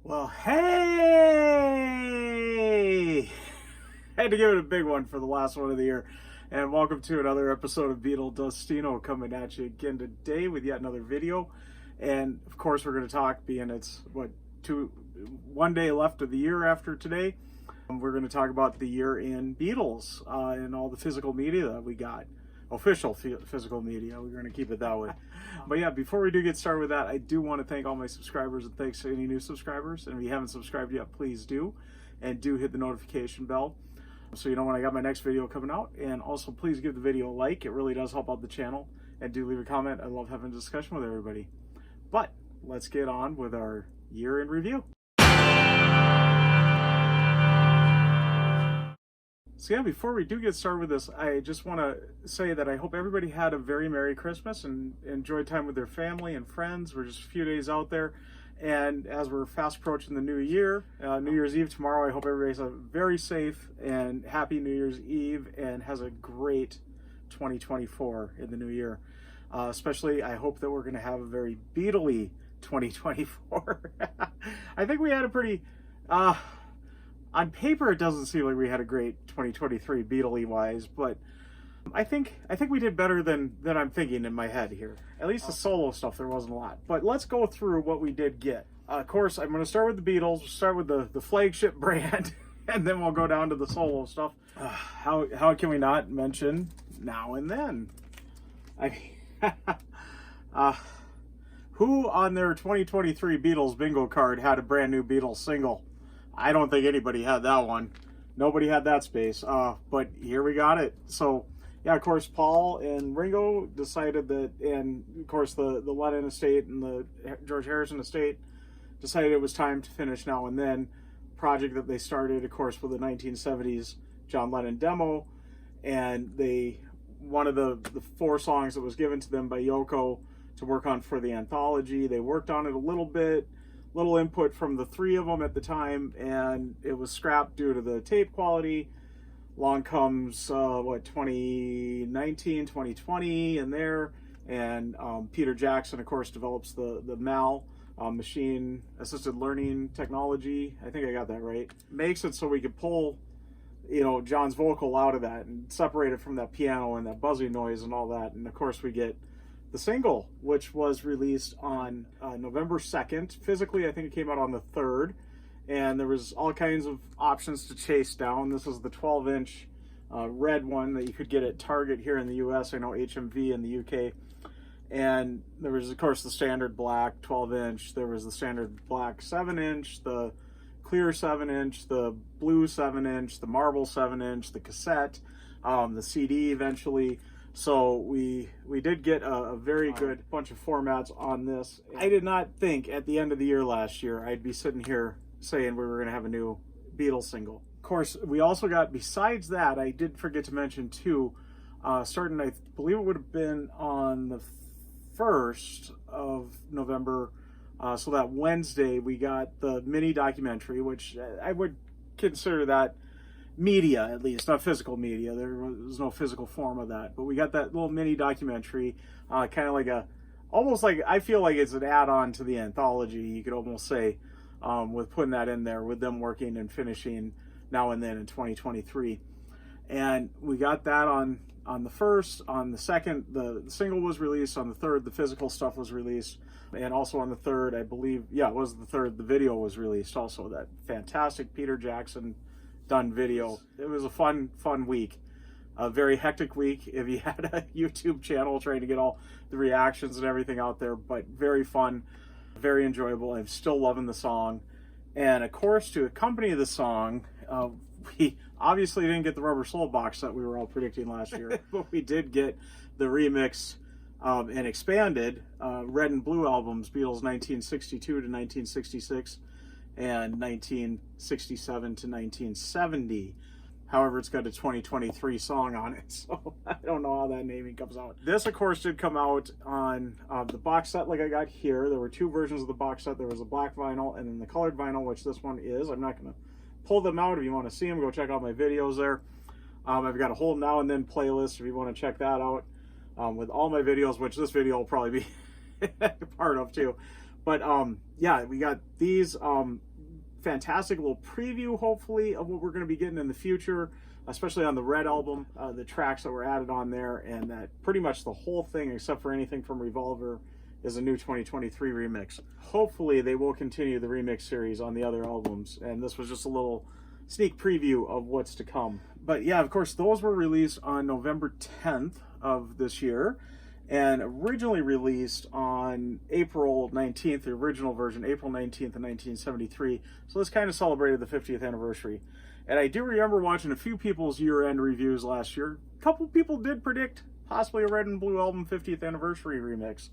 Well, hey! I had to give it a big one for the last one of the year. And welcome to another episode of Beatles Dustino, coming at you again today with yet another video. And of course, we're going to talk, being it's one day left of the year after today. We're going to talk about the year in Beatles and all the physical media that we got. Official physical media. We're going to keep it that way. But yeah, before we do get started with that, I do want to thank all my subscribers and thanks to any new subscribers. And if you haven't subscribed yet, please do. And do hit the notification bell so you know when I got my next video coming out. And also please give the video a like. It really does help out the channel. And do leave a comment. I love having a discussion with everybody. But let's get on with our year in review. So yeah, before we do get started with this, I just want to say that I hope everybody had a very Merry Christmas and enjoyed time with their family and friends. We're just a few days out there. And as we're fast approaching the new year, New Year's Eve tomorrow, I hope everybody's a very safe and happy New Year's Eve and has a great 2024 in the new year. Especially, I hope that we're going to have a very Beatle-y 2024. I think we had a pretty... on paper, it doesn't seem like we had a great 2023 Beatle-y wise, but I think we did better than I'm thinking in my head here. At least the solo stuff, there wasn't a lot. But let's go through what we did get. Of course, I'm going to start with the Beatles. We'll start with the flagship brand, and then we'll go down to the solo stuff. How can we not mention Now and Then? Who on their 2023 Beatles bingo card had a brand new Beatles single? I don't think anybody had that one. Nobody had that space. But here we got it. So, yeah, of course, Paul and Ringo decided that, and of course, the Lennon estate and the George Harrison estate decided it was time to finish Now and Then, project that they started, of course, with the 1970s John Lennon demo. And one of the 4 songs that was given to them by Yoko to work on for the anthology, they worked on it a little bit. Little input from the 3 of them at the time, and it was scrapped due to the tape quality. Along comes 2019, 2020 in there, and Peter Jackson, of course, develops the MAL, machine assisted learning technology. I think I got that right. Makes it so we could pull, John's vocal out of that and separate it from that piano and that buzzing noise and all that. And of course, we get the single, which was released on November 2nd. Physically, I think it came out on the 3rd. And there was all kinds of options to chase down. This is the 12-inch red one that you could get at Target here in the U.S. I know HMV in the U.K. And there was, of course, the standard black 12-inch. There was the standard black 7-inch, the clear 7-inch, the blue 7-inch, the marble 7-inch, the cassette, the CD eventually. So we did get a very good bunch of formats on this. I did not think at the end of the year last year I'd be sitting here saying we were going to have a new Beatles single. Of course, we also got, besides that, I did forget to mention too, starting, I believe it would have been on the 1st of November, so that Wednesday, we got the mini documentary, which I would consider that media, at least, not physical media. There was no physical form of that, but we got that little mini documentary, kind of like almost like, I feel like it's an add-on to the anthology, you could almost say, with putting that in there, with them working and finishing Now and Then in 2023. And we got that on the 1st, on the 2nd, the single was released, on the 3rd, the physical stuff was released, and also on the 3rd, I believe, yeah, it was the 3rd, the video was released also, that fantastic Peter Jackson done video. It was a fun week, a very hectic week if you had a YouTube channel trying to get all the reactions and everything out there, but very fun, very enjoyable. I'm still loving the song. And of course, to accompany the song, we obviously didn't get the Rubber Soul box that we were all predicting last year, but we did get the remix and expanded Red and Blue albums, Beatles 1962 to 1966 and 1967 to 1970. However, it's got a 2023 song on it, so I don't know how that naming comes out. This, of course, did come out on the box set like I got here. There were 2 versions of the box set. There was a black vinyl and then the colored vinyl, which this one is. I'm not going to pull them out. If you want to see them, go check out my videos there. I've got a whole Now and Then playlist if you want to check that out with all my videos, which this video will probably be part of too. But yeah, we got these. fantastic little preview, hopefully, of what we're going to be getting in the future, especially on the Red album, the tracks that were added on there, and that pretty much the whole thing, except for anything from Revolver, is a new 2023 remix. Hopefully, they will continue the remix series on the other albums, and this was just a little sneak preview of what's to come. But yeah, of course, those were released on November 10th of this year, and originally released on April 19th, the original version, April 19th of 1973. So this kind of celebrated the 50th anniversary. And I do remember watching a few people's year-end reviews last year. A couple people did predict possibly a Red and Blue Album 50th anniversary remix,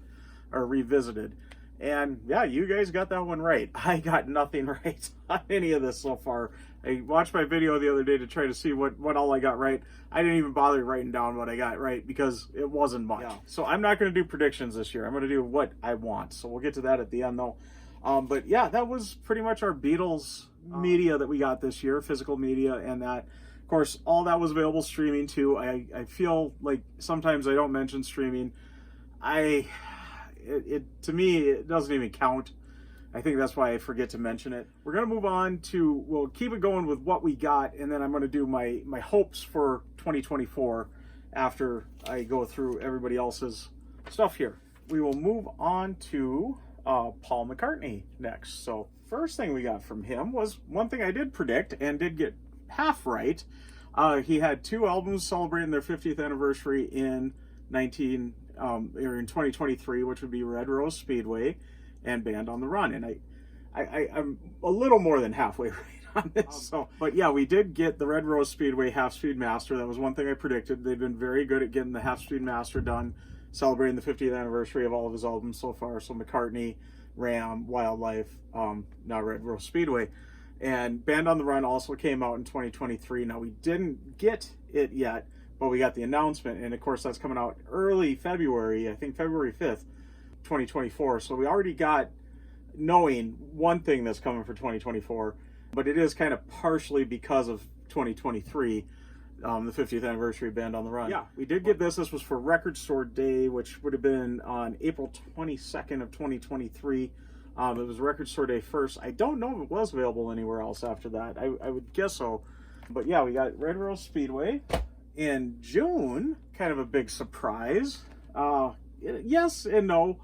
or revisited. And yeah, you guys got that one right. I got nothing right on any of this so far. I watched my video the other day to try to see what all I got right. I didn't even bother writing down what I got right because it wasn't much. Yeah. So I'm not going to do predictions this year. I'm going to do what I want. So we'll get to that at the end though. But yeah, that was pretty much our Beatles media that we got this year, physical media, and that, of course, all that was available streaming too. I feel like sometimes I don't mention streaming. To me, it doesn't even count. I think that's why I forget to mention it. We're going to move on to, we'll keep it going with what we got, and then I'm going to do my hopes for 2024 after I go through everybody else's stuff here. We will move on to Paul McCartney next. So first thing we got from him was one thing I did predict and did get half right. He had two albums celebrating their 50th anniversary in 2023, which would be Red Rose Speedway and Band on the Run. And I'm a little more than halfway right on this. But yeah, we did get the Red Rose Speedway Half Speed Master. That was one thing I predicted. They've been very good at getting the Half Speed Master done, celebrating the 50th anniversary of all of his albums so far. So McCartney, Ram, Wildlife, now Red Rose Speedway. And Band on the Run also came out in 2023. Now, we didn't get it yet, but we got the announcement. And of course, that's coming out early February, I think February 5th, 2024. So we already got knowing one thing that's coming for 2024, but it is kind of partially because of 2023. The 50th anniversary of Band on the Run. Yeah, we did get this. This was for Record Store Day, which would have been on April 22nd of 2023. It was Record Store Day first. I don't know if it was available anywhere else after that. I would guess so. But yeah, we got Red Rose Speedway. In June, kind of a big surprise. Yes and no.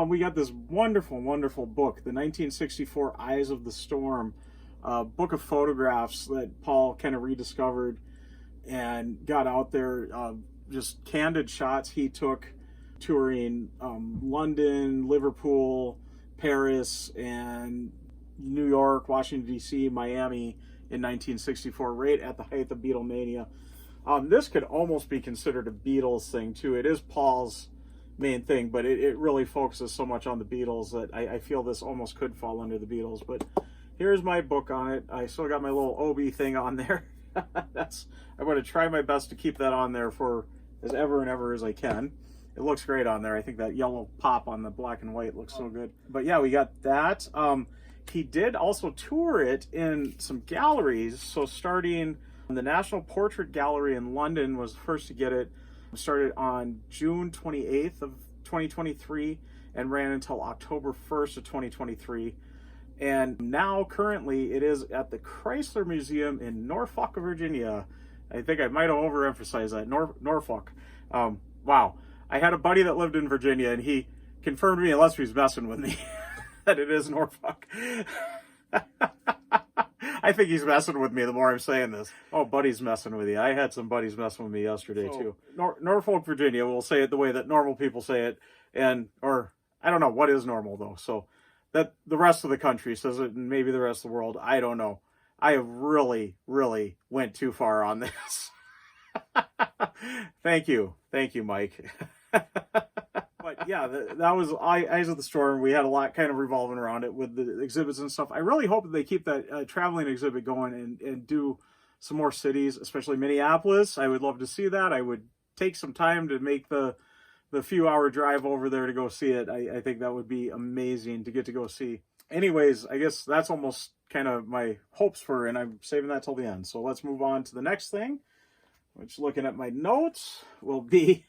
We got this wonderful, wonderful book, the 1964 Eyes of the Storm, book of photographs that Paul kind of rediscovered and got out there, just candid shots he took touring London, Liverpool, Paris, and New York, Washington, D.C., Miami in 1964, right at the height of Beatlemania. This could almost be considered a Beatles thing, too. It is Paul's main thing, but it really focuses so much on the Beatles that I feel this almost could fall under the Beatles. But here's my book on it. I still got my little Obi thing on there. I'm going to try my best to keep that on there for as ever and ever as I can. It looks great on there. I think that yellow pop on the black and white looks so good. But yeah, we got that. He did also tour it in some galleries. So starting the National Portrait Gallery in London was the first to get it. Started on June 28th of 2023 and ran until October 1st of 2023. And now currently it is at the Chrysler Museum in Norfolk, Virginia. I think I might have overemphasized that. Norfolk. Wow. I had a buddy that lived in Virginia, and he confirmed to me, unless he's messing with me, that it is Norfolk. I think he's messing with me the more I'm saying this. Oh, buddy's messing with you. I had some buddies messing with me yesterday, too. Norfolk, Virginia, we'll say it the way that normal people say it. Or I don't know, what is normal, though? So that the rest of the country says it, and maybe the rest of the world, I don't know. I have really, really went too far on this. Thank you, Mike. But yeah, that was Eyes of the Storm. We had a lot kind of revolving around it with the exhibits and stuff. I really hope that they keep that traveling exhibit going and do some more cities, especially Minneapolis. I would love to see that. I would take some time to make the few-hour drive over there to go see it. I think that would be amazing to get to go see. Anyways, I guess that's almost kind of my hopes for, and I'm saving that till the end. So let's move on to the next thing, which, looking at my notes, will be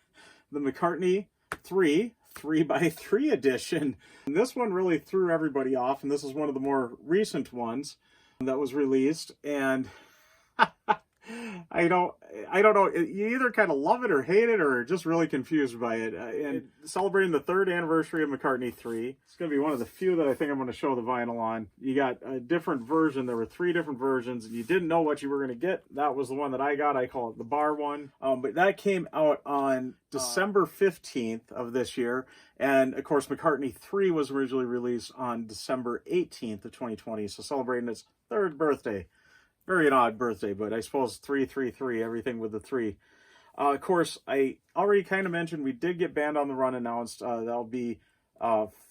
the McCartney 3 3x3 edition. And this one really threw everybody off, and this is one of the more recent ones that was released. And I don't know. You either kind of love it or hate it, or just really confused by it. And celebrating the 3rd anniversary of McCartney 3, it's going to be one of the few that I think I'm going to show the vinyl on. You got a different version. There were 3 different versions, and you didn't know what you were going to get. That was the one that I got. I call it the bar one. But that came out on December 15th of this year. And of course, McCartney 3 was originally released on December 18th of 2020. So celebrating its 3rd birthday. Very an odd birthday, but I suppose 333, everything with the 3. Of course, I already kind of mentioned we did get Band on the Run announced. That'll be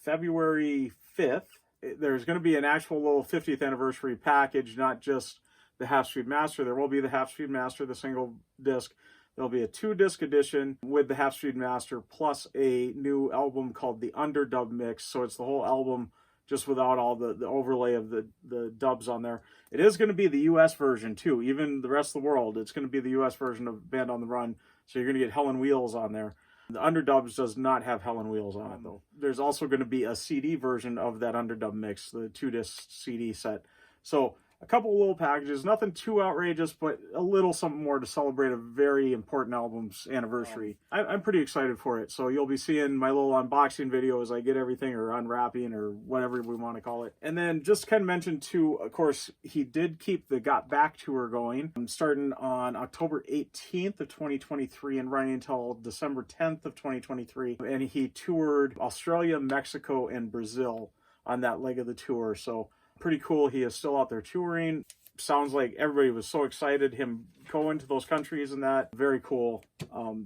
February 5th. There's going to be an actual little 50th anniversary package, not just the Half Speed Master. There will be the Half Speed Master, the single disc. There'll be a 2-disc edition with the Half Speed Master, plus a new album called the Underdub Mix. So it's the whole album, just without all the overlay of the dubs on there. It is going to be the U.S. version, too. Even the rest of the world, it's going to be the U.S. version of Band on the Run. So you're going to get Hell on Wheels on there. The Underdubs does not have Hell on Wheels on it, though. There's also going to be a CD version of that Underdub mix, the 2-disc CD set. So a couple of little packages, nothing too outrageous, but a little something more to celebrate a very important album's anniversary. I'm pretty excited for it. So you'll be seeing my little unboxing video as I get everything, or unwrapping, or whatever we want to call it. And then just kind of mention too, of course, he did keep the Got Back tour going, starting on October 18th of 2023 and running until December 10th of 2023. And he toured Australia, Mexico, and Brazil on that leg of the tour. So pretty cool. He is still out there touring. Sounds like everybody was so excited him going to those countries, and that very cool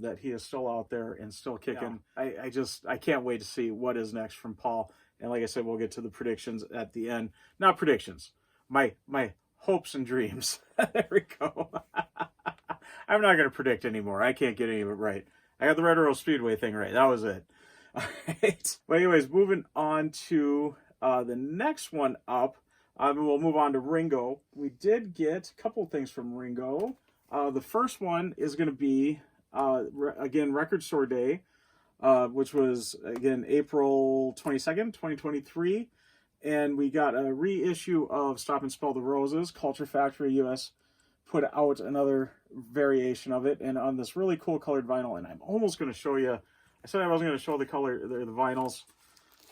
that he is still out there and still kicking. Yeah. I can't wait to see what is next from Paul. And like I said, we'll get to the predictions at the end. Not predictions, my hopes and dreams. There we go. I'm not going to predict anymore. I can't get any of it right. I got the Red Arrow Speedway thing right. That was it. All right. But anyways, moving on to the next one up, we'll move on to Ringo. We did get a couple of things from Ringo. The first one is going to be, again, Record Store Day, which was, again, April 22nd, 2023. And we got a reissue of Stop and Spell the Roses. Culture Factory US put out another variation of it, and on this really cool colored vinyl. And I'm almost going to show you. I said I wasn't going to show the vinyls.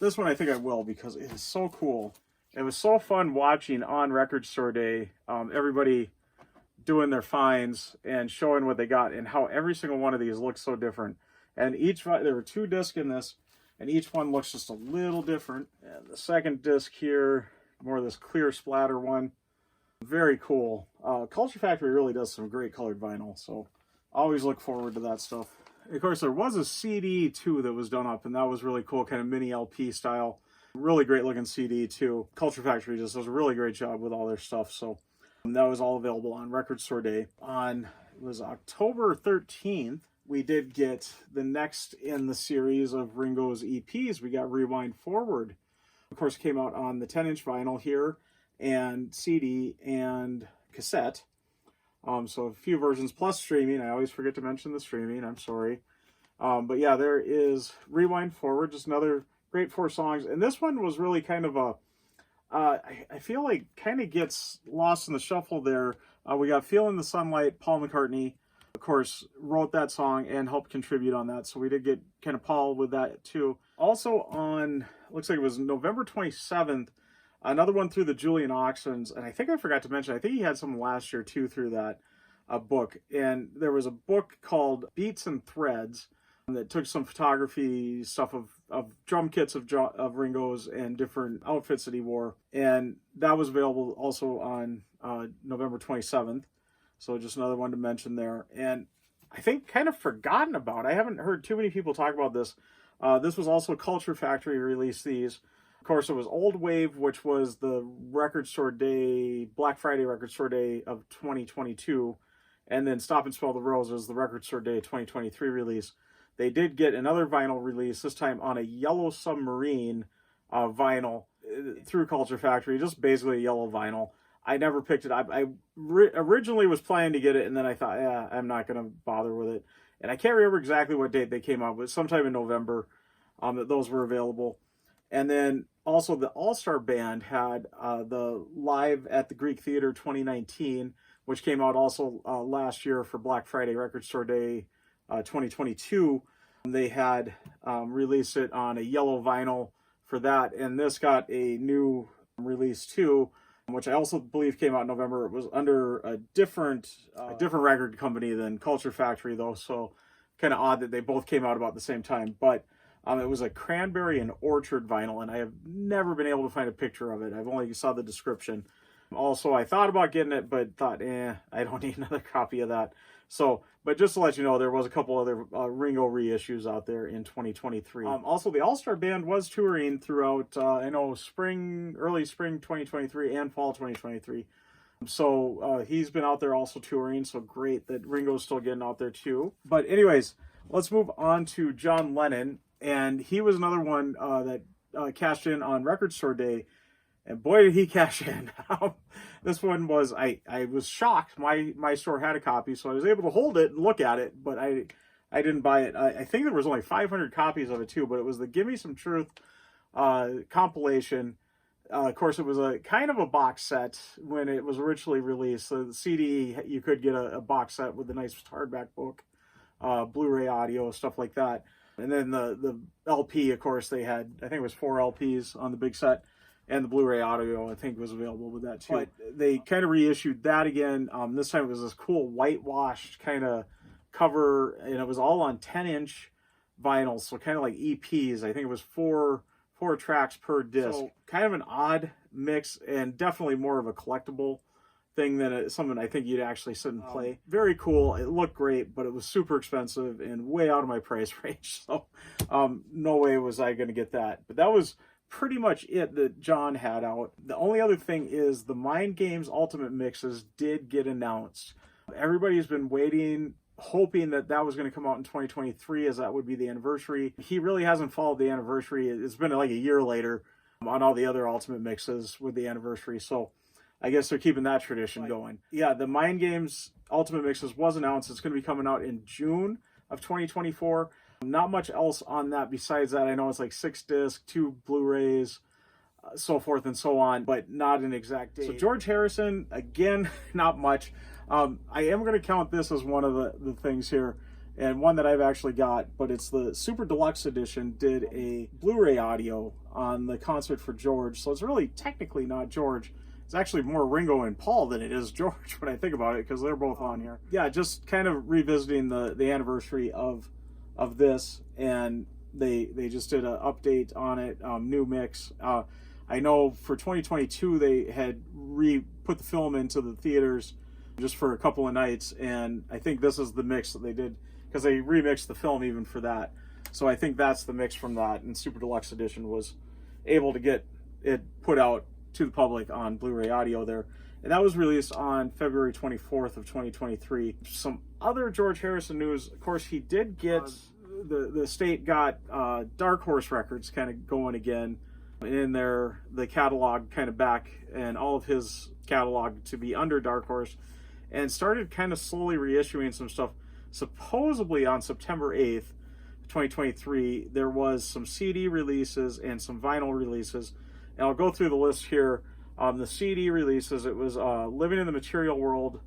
This one I think I will, because it is so cool. It was so fun watching on Record Store Day, everybody doing their finds and showing what they got, and how every single one of these looks so different. And there were 2 discs in this, and each one looks just a little different. And the second disc here, more of this clear splatter one. Very cool. Culture Factory really does some great colored vinyl, so always look forward to that stuff. Of course, there was a CD too that was done up, and that was really cool, kind of mini LP style. Really great looking CD too. Culture Factory just does a really great job with all their stuff. So that was all available on Record Store Day. It was October 13th. We did get the next in the series of Ringo's EPs. We got Rewind Forward. Of course, came out on the 10-inch vinyl here, and CD and cassette. So a few versions plus streaming. I always forget to mention the streaming. I'm sorry. But yeah, there is Rewind Forward, just another great 4 songs. And this one was really kind of I feel like kind of gets lost in the shuffle there. We got Feeling the Sunlight. Paul McCartney, of course, wrote that song and helped contribute on that. So we did get kind of Paul with that too. Also on, looks like it was November 27th, another one through the Julian Auctions. And I think I forgot to mention, I think he had some last year too through that book. And there was a book called Beats and Threads that took some photography stuff of drum kits of Ringo's and different outfits that he wore. And that was available also on November 27th. So just another one to mention there. And I think kind of forgotten about. I haven't heard too many people talk about this. This was also Culture Factory released these. Of course, it was Old Wave, which was the Record Store Day, Black Friday Record Store Day of 2022. And then Stop and Spell the Roses, the Record Store Day 2023 release. They did get another vinyl release, this time on a Yellow Submarine vinyl through Culture Factory, just basically a yellow vinyl. I never picked it up. I originally was planning to get it, and then I thought, yeah, I'm not going to bother with it. And I can't remember exactly what date they came out, but sometime in November. that those were available. And then also the All-Star Band had the Live at the Greek Theater 2019, which came out also last year for Black Friday Record Store Day 2022. They had released it on a yellow vinyl for that, and this got a new release too, which I also believe came out in November. It was under a different record company than Culture Factory though, so kind of odd that they both came out about the same time. But it was a Cranberry and Orchard vinyl, and I have never been able to find a picture of it. I've only saw the description. Also, I thought about getting it, but thought, I don't need another copy of that. So, but just to let you know, there was a couple other Ringo reissues out there in 2023. Also, the All-Star Band was touring throughout, I know, early spring 2023 and fall 2023. So he's been out there also touring, so great that Ringo's still getting out there too. But anyways, let's move on to John Lennon. And he was another one that cashed in on Record Store Day. And boy, did he cash in. This one was, I was shocked. My store had a copy, so I was able to hold it and look at it, but I didn't buy it. I think there was only 500 copies of it too, but it was the Give Me Some Truth compilation. Of course, it was a kind of a box set when it was originally released. So the CD, you could get a box set with a nice hardback book, Blu-ray audio, stuff like that. And then the LP, of course, they had, I think it was 4 LPs on the big set. And the Blu-ray audio, I think, was available with that too. But they kind of reissued that again. This time it was this cool whitewashed kind of cover, and it was all on 10-inch vinyl, so kind of like EPs. I think it was four tracks per disc. So kind of an odd mix, and definitely more of a collectible thing than something I think you'd actually sit and play. Very cool. It looked great, but it was super expensive and way out of my price range. So no way was I going to get that. But that was pretty much it that John had out. The only other thing is the Mind Games Ultimate Mixes did get announced. Everybody's been waiting, hoping that was going to come out in 2023, as that would be the anniversary. He really hasn't followed the anniversary. It's been like a year later on all the other Ultimate Mixes with the anniversary, so I guess they're keeping that tradition going. Yeah, the Mind Games Ultimate Mixes was announced. It's going to be coming out in June of 2024. Not much else on that besides that. I know it's like 6 discs, 2 Blu-rays, so forth and so on, but not an exact date. So George Harrison, again, not much. I am going to count this as one of the things here, and one that I've actually got, but it's the Super Deluxe Edition did a Blu-ray audio on the concert for George, so it's really technically not George. It's actually more Ringo and Paul than it is George when I think about it, because they're both on here. Yeah, just kind of revisiting the anniversary of this, and they just did an update on it, new mix. I know for 2022 they had put the film into the theaters just for a couple of nights, and I think this is the mix that they did, because they remixed the film even for that. So I think that's the mix from that, and Super Deluxe Edition was able to get it put out to the public on Blu-ray audio there. And that was released on February 24th of 2023. Some other George Harrison news, of course, he did get, the state got Dark Horse Records kind of going again in the catalog kind of back, and all of his catalog to be under Dark Horse, and started kind of slowly reissuing some stuff. Supposedly on September 8th, 2023, there was some CD releases and some vinyl releases. And I'll go through the list here. The CD releases, it was Living in the Material World,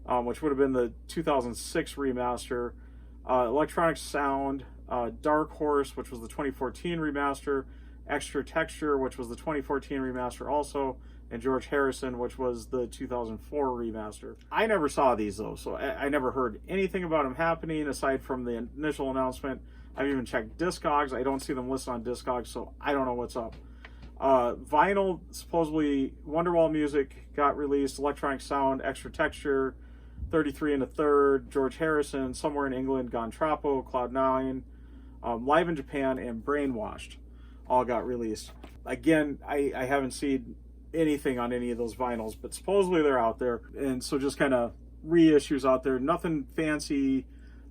which would have been the 2006 remaster, Electronic Sound, Dark Horse, which was the 2014 remaster, Extra Texture, which was the 2014 remaster also, and George Harrison, which was the 2004 remaster. I never saw these though, so I never heard anything about them happening aside from the initial announcement. I've even checked Discogs. I don't see them listed on Discogs, so I don't know what's up. Vinyl, supposedly Wonderwall Music got released, Electronic Sound, Extra Texture, 33 1/3, George Harrison, Somewhere in England, Gone Troppo, Cloud 9, Live in Japan, and Brainwashed all got released. Again, I haven't seen anything on any of those vinyls, but supposedly they're out there, and so just kind of reissues out there. Nothing fancy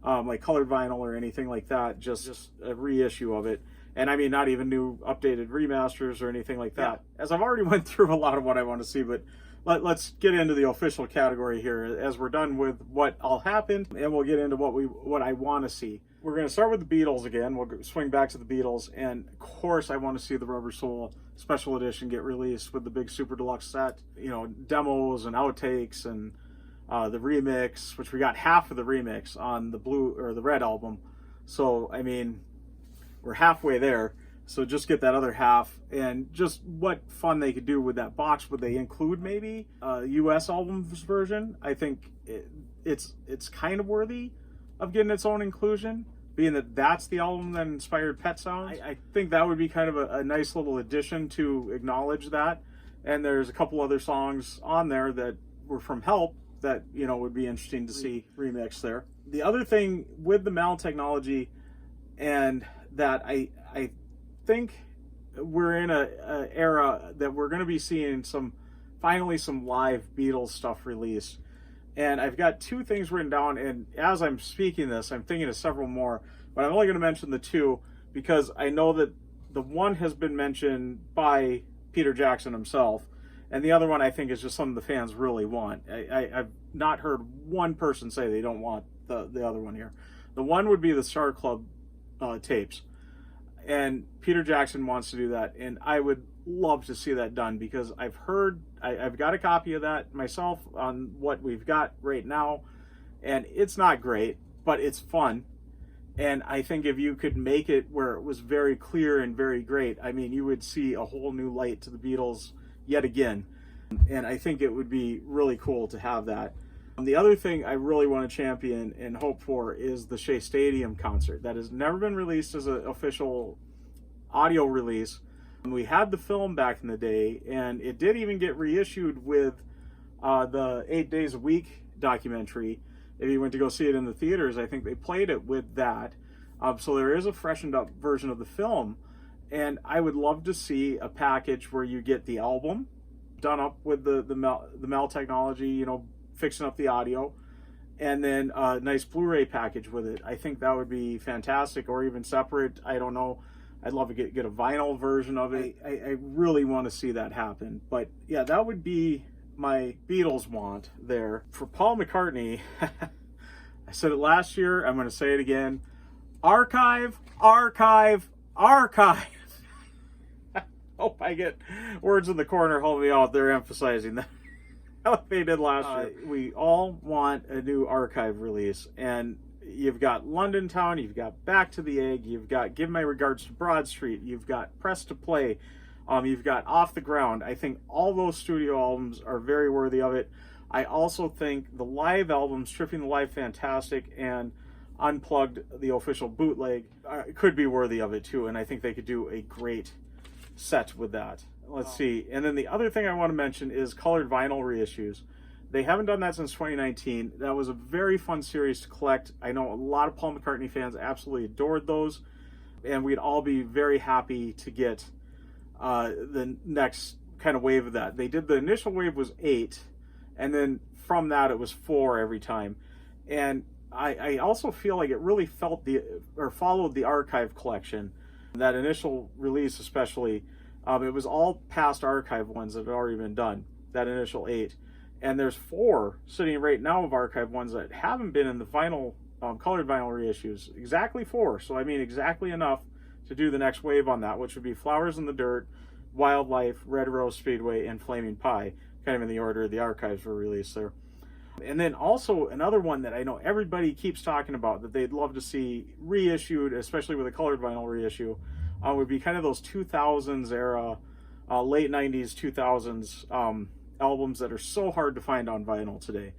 like colored vinyl or anything like that, just a reissue of it. And I mean, not even new updated remasters or anything like that. Yeah. As I've already went through a lot of what I want to see, but let's get into the official category here as we're done with what all happened, and we'll get into what I want to see. We're going to start with the Beatles again. We'll swing back to the Beatles. And of course, I want to see the Rubber Soul special edition get released with the big super deluxe set. You know, demos and outtakes and the remix, which we got half of the remix on the blue or the red album. So, I mean, we're halfway there. So just get that other half, and just what fun they could do with that box. Would they include maybe a US albums version? I think it's kind of worthy of getting its own inclusion, being that that's the album that inspired Pet Sounds. I think that would be kind of a nice little addition to acknowledge that. And there's a couple other songs on there that were from Help that, you know, would be interesting to see remixed there. The other thing with the MAL technology, and that I think we're in a era that we're going to be seeing finally some live Beatles stuff released. And I've got two things written down, and as I'm speaking this, I'm thinking of several more, but I'm only going to mention the two because I know that the one has been mentioned by Peter Jackson himself, and the other one I think is just something the fans really want. I've not heard one person say they don't want the other one here. The one would be the Star Club tapes. And Peter Jackson wants to do that, and I would love to see that done because I've got a copy of that myself on what we've got right now, and it's not great, but it's fun. And I think if you could make it where it was very clear and very great, I mean, you would see a whole new light to the Beatles yet again. And I think it would be really cool to have that. The other thing I really want to champion and hope for is the Shea Stadium concert. That has never been released as an official audio release. We had the film back in the day, and it did even get reissued with the 8 Days a Week documentary. If you went to go see it in the theaters, I think they played it with that. So there is a freshened up version of the film, and I would love to see a package where you get the album done up with the MAL technology, you know, fixing up the audio, and then a nice Blu-ray package with it. I think that would be fantastic, or even separate. I don't know. I'd love to get a vinyl version of it. I really want to see that happen. But yeah, that would be my Beatles want there. For Paul McCartney, I said it last year, I'm going to say it again. Archive, archive, archive. Hope I get words in the corner help me out. They're emphasizing that. Like they did last year. We all want a new archive release, and you've got London Town, you've got Back to the Egg, you've got Give My Regards to Broad Street, you've got Press to Play, you've got Off the Ground. I think all those studio albums are very worthy of it. I also think the live albums, Stripping the Live Fantastic and Unplugged, the official bootleg, could be worthy of it too, and I think they could do a great set with that. Let's see. And then the other thing I want to mention is colored vinyl reissues. They haven't done that since 2019. That was a very fun series to collect. I know a lot of Paul McCartney fans absolutely adored those, and we'd all be very happy to get the next kind of wave of that. They did, the initial wave was 8, and then from that it was 4 every time. And I also feel like it really followed the archive collection. That initial release especially, it was all past archive ones that had already been done, that initial 8. And there's 4 sitting right now of archive ones that haven't been in the vinyl, colored vinyl reissues. Exactly 4. So I mean exactly enough to do the next wave on that, which would be Flowers in the Dirt, Wildlife, Red Rose Speedway, and Flaming Pie, kind of in the order the archives were released there. And then also another one that I know everybody keeps talking about that they'd love to see reissued, especially with a colored vinyl reissue, would be kind of those 2000s era, late 90s, 2000s albums that are so hard to find on vinyl today.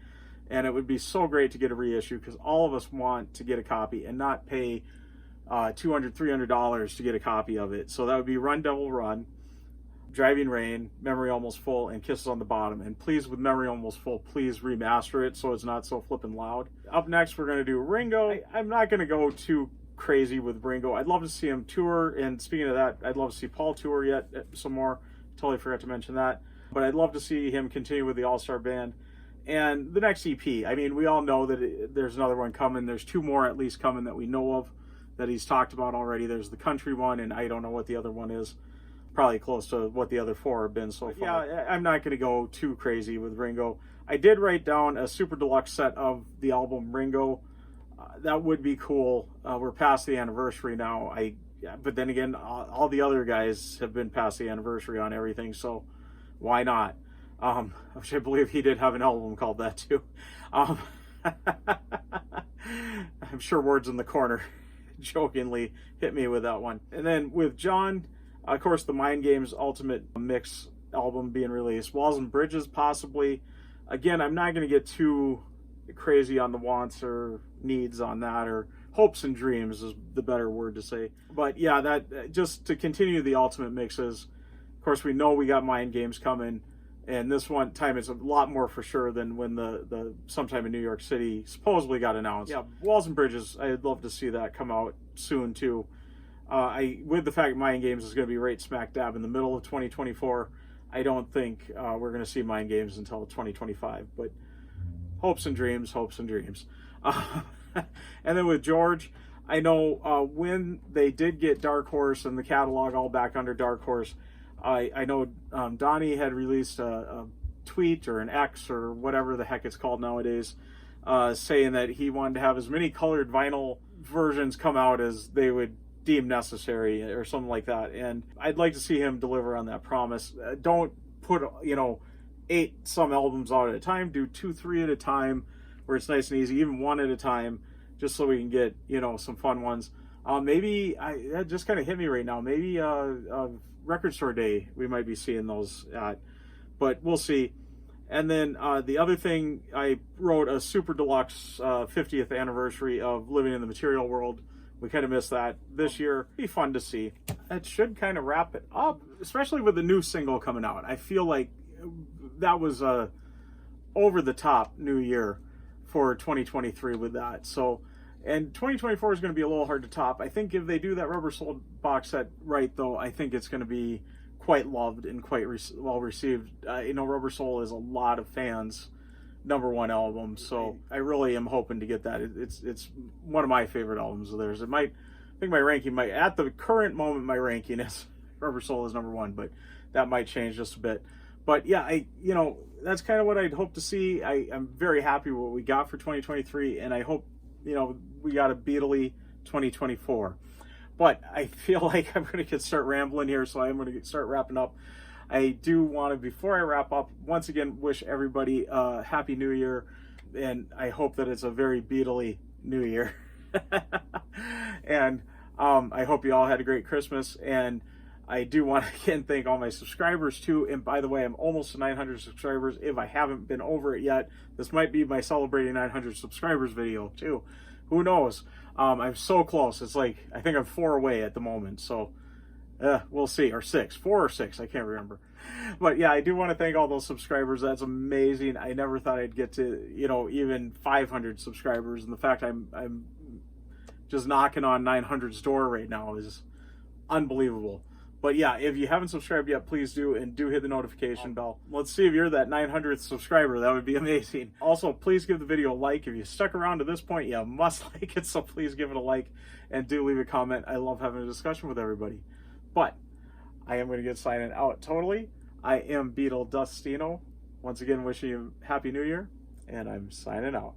And it would be so great to get a reissue because all of us want to get a copy and not pay $200, $300 to get a copy of it. So that would be Run Devil Run, Driving Rain, Memory Almost Full, and Kisses on the Bottom. And please, with Memory Almost Full, please remaster it so it's not so flippin' loud. Up next, we're going to do Ringo. I'm not going to go too crazy with Ringo. I'd love to see him tour, and speaking of that, I'd love to see Paul tour yet some more. Totally forgot to mention that. But I'd love to see him continue with the All-Star Band. And the next EP, I mean, we all know that there's another one coming. There's 2 more at least coming that we know of that he's talked about already. There's the country one, and I don't know what the other one is. Probably close to what the other 4 have been so far. Yeah, I'm not going to go too crazy with Ringo. I did write down a super deluxe set of the album Ringo that would be cool. We're past the anniversary now. But then again, all the other guys have been past the anniversary on everything, so why not? Which I believe he did have an album called that too. I'm sure Words in the Corner jokingly hit me with that one. And then with John, of course, the Mind Games Ultimate Mix album being released. Walls and Bridges, possibly. Again, I'm not going to get too crazy on the wants or needs on that, or hopes and dreams is the better word to say. But yeah, that just to continue the Ultimate Mixes. Of course, we know we got Mind Games coming, and this one time it's a lot more for sure than when the sometime in New York City supposedly got announced. Yeah, Walls and Bridges, I'd love to see that come out soon too. With the fact Mind Games is going to be right smack dab in the middle of 2024, I don't think we're going to see Mind Games until 2025. But hopes and dreams, hopes and dreams. And then with George, I know when they did get Dark Horse and the catalog all back under Dark Horse, I know Donnie had released a tweet or an X or whatever the heck it's called nowadays, saying that he wanted to have as many colored vinyl versions come out as they would deem necessary or something like that. And I'd like to see him deliver on that promise. Don't put 8 some albums out at a time. Do 2, 3 at a time, where it's nice and easy, even 1 at a time, just so we can get some fun ones. Maybe that just kind of hit me right now. Maybe Record Store Day we might be seeing those at, but we'll see. And then the other thing, I wrote a super deluxe 50th anniversary of Living in the Material World. We kind of missed that this year. Be fun to see. That should kind of wrap it up, especially with the new single coming out. I feel like that was a over the top new year for 2023 with that. So, and 2024 is going to be a little hard to top. I think if they do that Rubber Soul box set right, though, I think it's going to be quite loved and quite well received. Rubber Soul is a lot of fans' #1 album, so I really am hoping to get that. It's one of my favorite albums of theirs. I think my ranking might, at the current moment, my ranking is Rubber Soul is #1, but that might change just a bit. But yeah, that's kind of what I'd hope to see. I'm very happy with what we got for 2023, and I hope we got a Beatley 2024. But I feel like I'm going to start rambling here, so I'm going to start wrapping up. I do want to, before I wrap up, once again wish everybody a Happy New Year, and I hope that it's a very Beatley New Year. And I hope you all had a great Christmas, and I do want to again thank all my subscribers too. And by the way, I'm almost to 900 subscribers. If I haven't been over it yet, this might be my celebrating 900 subscribers video too. Who knows? I'm so close. It's like, I think I'm 4 away at the moment. So we'll see. Or 6, 4 or 6. I can't remember. But yeah, I do want to thank all those subscribers. That's amazing. I never thought I'd get to, even 500 subscribers. And the fact I'm just knocking on 900's door right now is unbelievable. But yeah, if you haven't subscribed yet, please do, and do hit the notification bell. Let's see if you're that 900th subscriber. That would be amazing. Also, please give the video a like. If you stuck around to this point, you must like it, so please give it a like, and do leave a comment. I love having a discussion with everybody. But I am going to get signing out totally. I am Beatle Dustino. Once again, wishing you a Happy New Year, and I'm signing out.